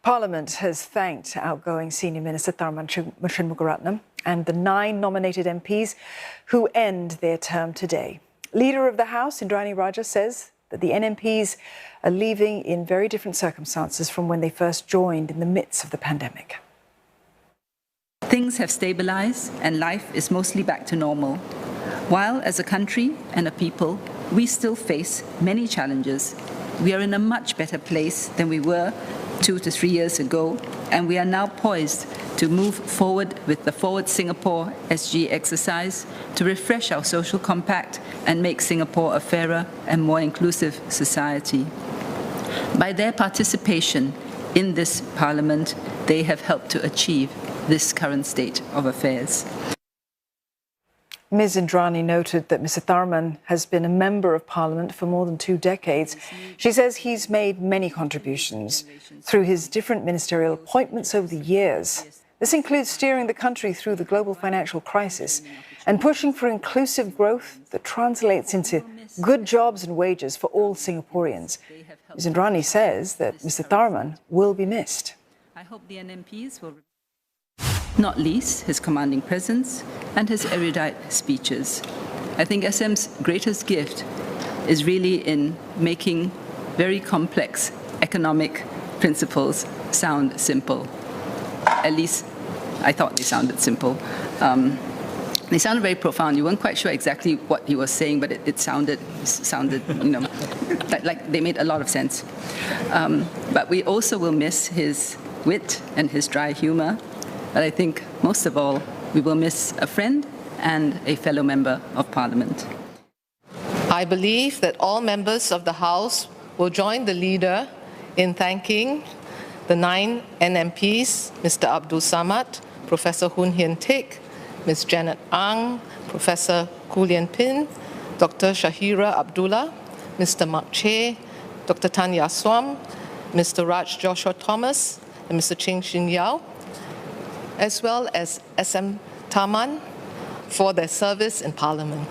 Parliament has thanked outgoing Senior Minister Tharman Shanmugaratnam and the 9 nominated MPs who end their term today. Leader of the House, Indranee Rajah, says that the NMPs are leaving in very different circumstances from when they first joined in the midst of the pandemic. Things have stabilised and life is mostly back to normal. While as a country and a people, we still face many challenges. We are in a much better place than we were 2 to 3 years ago, and we are now poised to move forward with the Forward Singapore SG exercise to refresh our social compact and make Singapore a fairer and more inclusive society. By their participation in this Parliament, they have helped to achieve this current state of affairs. Ms Indranee noted that Mr Tharman has been a member of Parliament for more than 2 decades. She says he's made many contributions through his different ministerial appointments over the years. This includes steering the country through the global financial crisis and pushing for inclusive growth that translates into good jobs and wages for all Singaporeans. Ms Indranee says that Mr Tharman will be missed. I hope the NMPs will, not least his commanding presence and his erudite speeches. I think SM's greatest gift is really in making very complex economic principles sound simple. At least I thought they sounded simple. They sounded very profound. You weren't quite sure exactly what he was saying, but it sounded, like they made a lot of sense. But we also will miss his wit and his dry humor. But I think most of all, we will miss a friend and a fellow member of Parliament. I believe that all members of the House will join the leader in thanking the 9 NMPs, Mr Abdul Samad, Professor Hoon Hien Teck, Ms Janet Ang, Professor Koo Lian Pin, Dr Shahira Abdullah, Mr Mark Che, Dr Tanya Swam, Mr Raj Joshua Thomas, and Mr Ching Shin Yao, as well as SM Tharman for their service in Parliament.